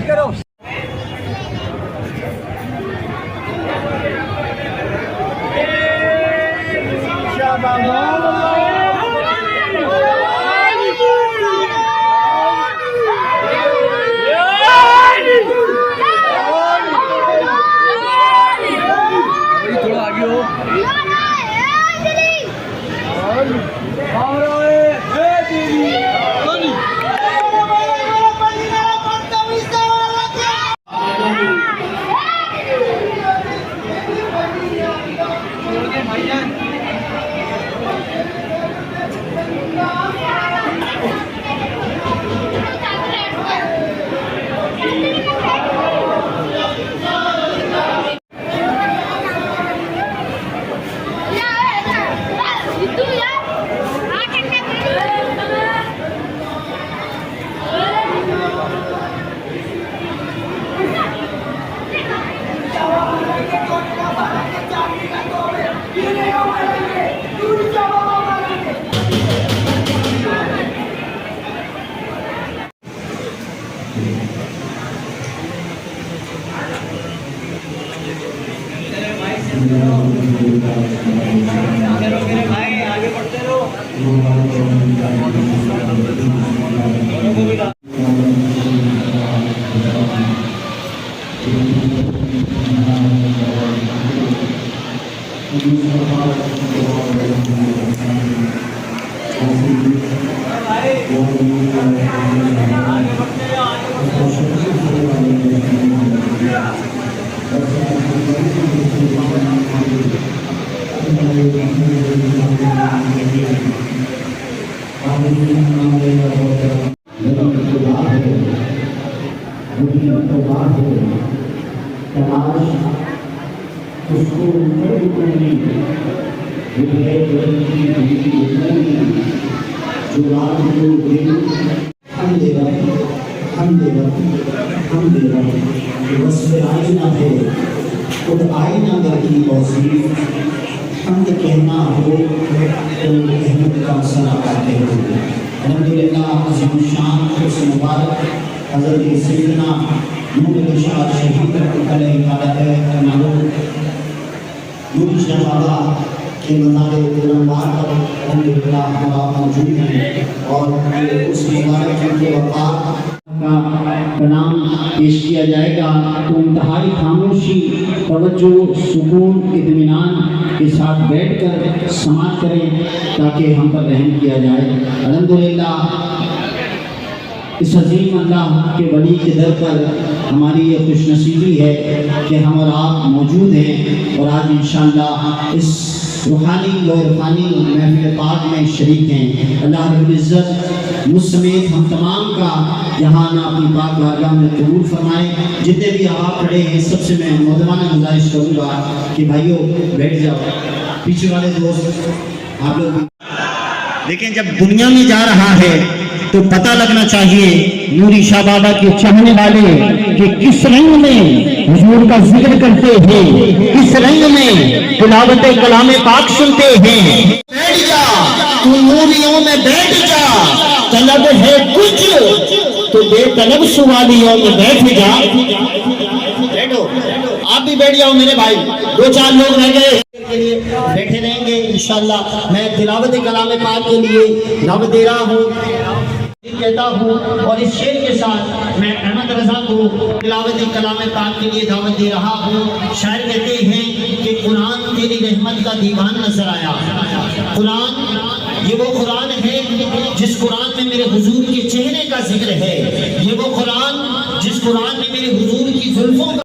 करो थोड़ा आगे हो भाई आगे बढ़ते रहो हमद कहना हो तो अहमद का सना करते हो। अल्हम्दुलिल्लाह अज़ीम शान खुश मुबारक हज़रत सैयदना नूर इरशाद शहीद नूर शहादा के मज़ार गुलंबार पर अल्हम्दुलिल्लाह हमारा मौजूद है और उस मुबारक के वफ़ात का कलाम पेश किया जाएगा तो इंतहाई खामोशी तवज्जो सुकून इत्मीनान के साथ बैठकर समाअत करें ताकि हम पर रहम किया जाए। अल्हम्दुलिल्लाह इस अज़ीम अल्लाह के वली के दर पर हमारी ये खुशनसीबी है कि हम और आप मौजूद हैं और आज इंशाअल्लाह इस रूहानी व इरफानी महफिल पाक में शरीक हैं। अल्लाह रब्बुल इज़्ज़त मुझ समेत हम तमाम का यहाँ ना अपनी पाक बारगाह में कबूल फरमाए। जितने भी आप खड़े हैं सबसे मैं मोहतरमाना गुजारिश करूँगा कि भाइयों बैठ जाओ, पीछे वाले दोस्त आप लोग। लेकिन जब दुनिया में जा रहा है तो पता लगना चाहिए नूरी शाह बाबा के चाहने वाले कि किस रंग में हुजूर का जिक्र करते हैं, किस रंग में तिलावत कलाम पाक सुनते हैं। बैठ जा तू नूरियों में बैठ जा, तलब है कुछ तो बेतलब सवालियों में बैठ जा। बैठो, आप भी बैठ जाओ मेरे भाई, दो चार लोग रह गए के लिए बैठे रहेंगे इंशाअल्लाह। मैं तिलावत कलाम पाक के लिए दावत दे रहा हूँ कहता हूँ और इस शेर के साथ मैं अहमद रजा को तिलावत कलाम पाक के लिए दावत दे रहा हूँ। शायर कहते हैं कि कुरान तेरी रहमत का दीवान नजर आया। कुरान ये वो कुरान है जिस कुरान में मेरे हुजूर के चेहरे का जिक्र है। ये वो कुरान जिस कुरान में मेरे हुजूर की जुल्फों